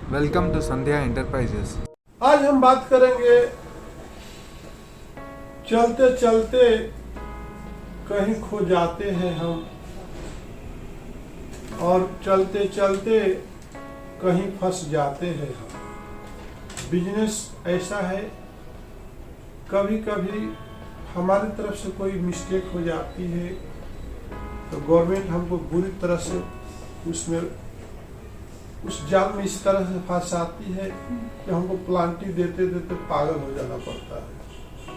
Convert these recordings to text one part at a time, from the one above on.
Welcome to Sandhya enterprises. आज हम बात करेंगे चलते चलते कहीं खो जाते हैं हम, और चलते चलते कहीं फंस जाते हैं हम। बिजनेस ऐसा है, कभी कभी हमारी तरफ से कोई मिस्टेक हो जाती है तो गवर्नमेंट हमको बुरी तरह से उस जाल में इस तरह से फंसाती है कि हमको प्लांटी देते देते पागल हो जाना पड़ता है।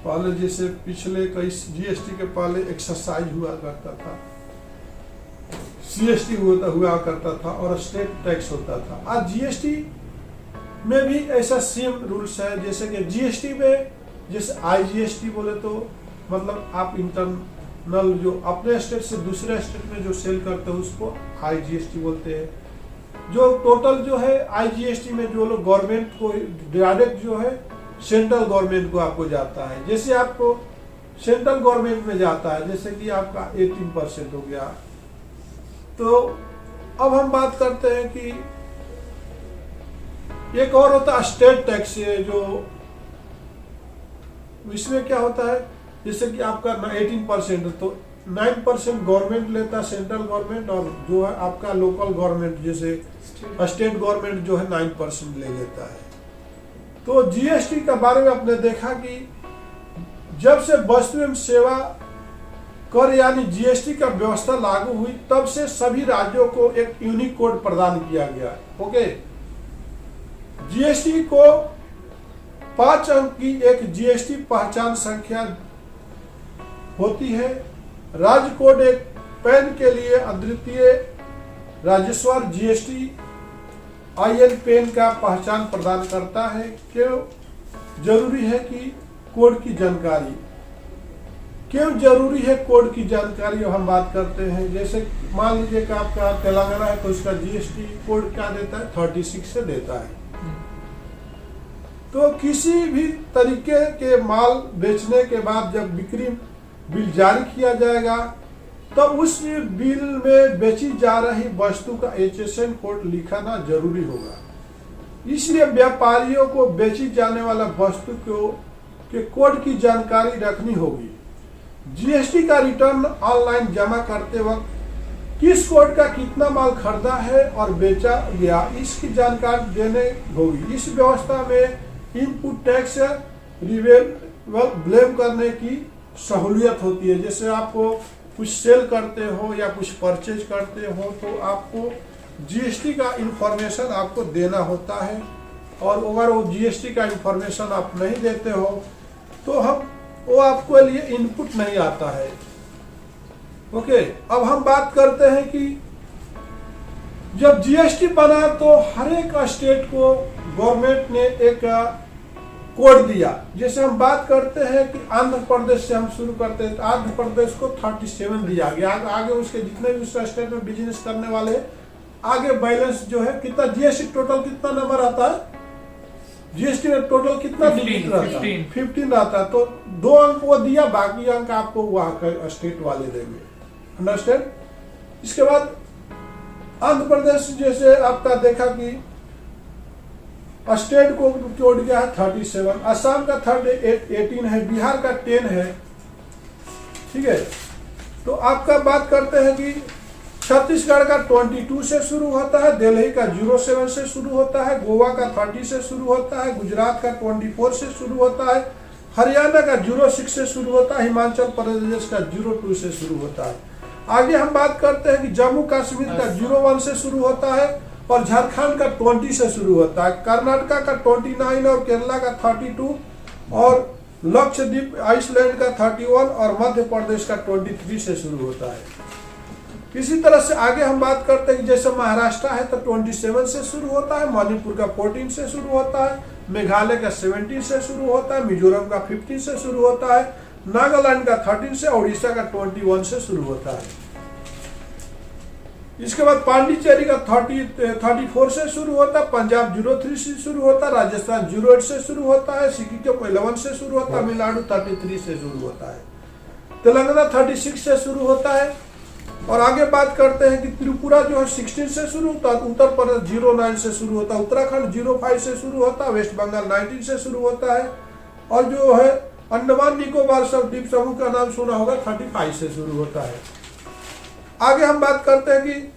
पहले जैसे पिछले कई जीएसटी के पहले एक्सरसाइज हुआ करता था, सीएसटी हुआ करता था और स्टेट टैक्स होता था। आज जीएसटी में भी ऐसा सेम रूल्स है। जैसे कि जीएसटी में जैसे आईजीएसटी बोले तो मतलब आप इंटरनल जो अपने स्टेट से दूसरे स्टेट में जो सेल करते हैं उसको आईजीएसटी बोलते हैं। जो टोटल जो है आईजीएसटी में जो लोग गवर्नमेंट को डायरेक्ट जो है सेंट्रल गवर्नमेंट को आपको जाता है। जैसे आपको सेंट्रल गवर्नमेंट में जाता है, जैसे कि आपका 18% हो गया। तो अब हम बात करते हैं कि एक और होता है स्टेट टैक्स, जो इसमें क्या होता है, जैसे कि आपका 18% तो 9% गवर्नमेंट लेता है, सेंट्रल गवर्नमेंट, और जो है आपका लोकल गवर्नमेंट जैसे स्टेट गवर्नमेंट जो है 9% ले लेता है। तो जीएसटी के बारे में आपने देखा कि जब से वस्तु एवं सेवा कर यानी जीएसटी का व्यवस्था लागू हुई तब से सभी राज्यों को एक यूनिक कोड प्रदान किया गया। ओके, जीएसटी को 5 अंक की एक जीएसटी पहचान संख्या होती है। राज्य कोड एक पैन के लिए अद्वितीय राजस्व जीएसटी आईएन पेन का पहचान प्रदान करता है। क्यों जरूरी है कि कोड की जानकारी, क्यों जरूरी है कोड की जानकारी हम बात करते हैं। जैसे मान लीजिए कि आपका तेलंगाना है तो उसका जीएसटी कोड क्या देता है, 36 से देता है। तो किसी भी तरीके के माल बेचने के बाद जब बिक्री बिल जारी किया जाएगा तो उस बिल में बेची जा रही वस्तु का एचएसएन कोड लिखाना जरूरी होगा। इसलिए व्यापारियों को बेची जाने वाला वस्तु के कोड की जानकारी रखनी होगी। जीएसटी का रिटर्न ऑनलाइन जमा करते वक्त किस कोड का कितना माल खरीदा है और बेचा गया इसकी जानकारी देने होगी। इस व्यवस्था में इनपुट टैक्स ब्लेम करने की सहूलियत होती है। जैसे आपको कुछ सेल करते हो या कुछ परचेज करते हो तो आपको जीएसटी का इंफॉर्मेशन आपको देना होता है, और अगर वो जीएसटी का इंफॉर्मेशन आप नहीं देते हो तो वो आपको लिए इनपुट नहीं आता है। ओके, अब हम बात करते हैं कि जब जीएसटी बना तो हर एक स्टेट को गवर्नमेंट ने एक कोड दिया। जैसे हम बात करते हैं कि आंध्र प्रदेश से हम शुरू करते हैं तो आंध्र प्रदेश को 37 दिया गया। आगे उसके जितने भी उस स्टेट में बिजनेस करने वाले आगे बैलेंस जो है कितना जीएसटी टोटल कितना नंबर आता है, जीएसटी में टोटल कितना 15 आता है। तो 2 अंक वो दिया, बाकी अंक आपको वहां के स्टेट वाले देंगे। अंडरस्टैंड। इसके बाद आंध्र प्रदेश जैसे आपका देखा कि स्टेट को कोड गया है 37, असम का 18 है, बिहार का 10 है। ठीक है, तो आपका बात करते हैं कि छत्तीसगढ़ का 22 से शुरू होता है, दिल्ली का 07 से शुरू होता है, गोवा का 30 से शुरू होता है, गुजरात का 24 से शुरू होता है, हरियाणा का 06 से शुरू होता है, हिमाचल प्रदेश का 02 से शुरू होता है। आगे हम बात करते हैं कि जम्मू कश्मीर का 01 से शुरू होता है और झारखंड का 20 से शुरू होता है, कर्नाटक का 29 और केरला का 32 और लक्षद्वीप आइसलैंड का 31 और मध्य प्रदेश का 23 से शुरू होता है। इसी तरह से आगे हम बात करते हैं कि जैसे महाराष्ट्र है तो 27 से शुरू होता है, मणिपुर का 14 से शुरू होता है, मेघालय का 17 से शुरू होता है, मिजोरम का 15 से शुरू होता है, नागालैंड का 13 से, उड़ीसा का 21 से शुरू होता है। इसके बाद पांडिचेरी का 34 से शुरू होता है, पंजाब 03 से शुरू होता है, राजस्थान 08 से शुरू होता है, सिक्किम 11 से शुरू होता है, तमिलनाडु 33 से शुरू होता है, तेलंगाना 36 से शुरू होता है, और आगे बात करते हैं कि त्रिपुरा जो है 16 से शुरू होता है, उत्तर प्रदेश 09 से शुरू होता है, उत्तराखंड 05 से शुरू होता है, वेस्ट बंगाल 19 से शुरू होता है, और जो है अंडमान निकोबार द्वीप समूह का नाम सुना होगा 35 से शुरू होता है। आगे हम बात करते हैं कि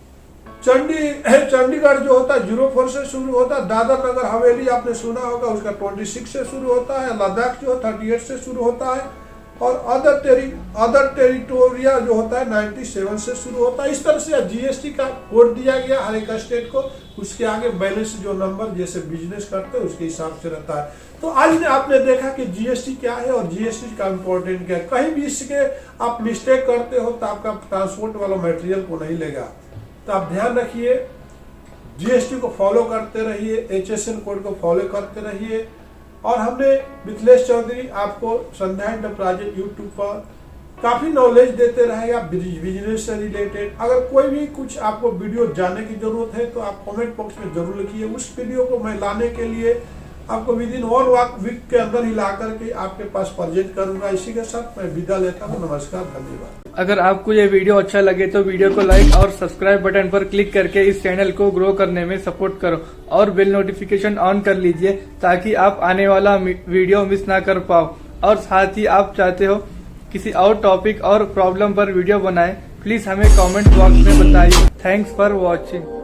चंडीगढ़ जो होता है 04 से शुरू होता है, दादर नगर हवेली आपने सुना होगा उसका 26 से शुरू होता है, लद्दाख जो 38 से शुरू होता है, और अदर टेरिटोरिया जो होता है 97 से शुरू होता है। इस तरह से जीएसटी का कोड दिया गया हर एक स्टेट को, उसके आगे बैलेंस जो नंबर जैसे बिजनेस करते हैं उसके हिसाब से रहता है। तो आज आपने देखा कि जीएसटी क्या है और जीएसटी का इम्पोर्टेंट क्या है। कहीं भी इसके आप मिस्टेक करते हो तो आपका ट्रांसपोर्ट वाला मटेरियल को नहीं लेगा, तो आप ध्यान रखिए, जीएसटी को फॉलो करते रहिए, HSN कोड को फॉलो करते रहिए। और हमने मिथिलेश चौधरी आपको संध्या एंटरप्राइजेज यूट्यूब पर काफी नॉलेज देते रहेगा बिजनेस से रिलेटेड। अगर कोई भी कुछ आपको वीडियो जानने की जरूरत है तो आप कमेंट बॉक्स में जरूर लिखिए। उस वीडियो को मैं लाने के लिए आपको विदिन 1 वीक के अंदर ही ला करके आपके पास प्रेजेंट करूंगा। इसी के साथ मैं विदा लेता हूँ। नमस्कार, धन्यवाद। अगर आपको ये वीडियो अच्छा लगे तो वीडियो को लाइक और सब्सक्राइब बटन पर क्लिक करके इस चैनल को ग्रो करने में सपोर्ट करो और बेल नोटिफिकेशन ऑन कर लीजिए ताकि आप आने वाला वीडियो मिस ना कर पाओ। और साथ ही आप चाहते हो किसी और टॉपिक और प्रॉब्लम पर वीडियो बनाएं, प्लीज हमें कमेंट बॉक्स में बताइए। Thanks for watching.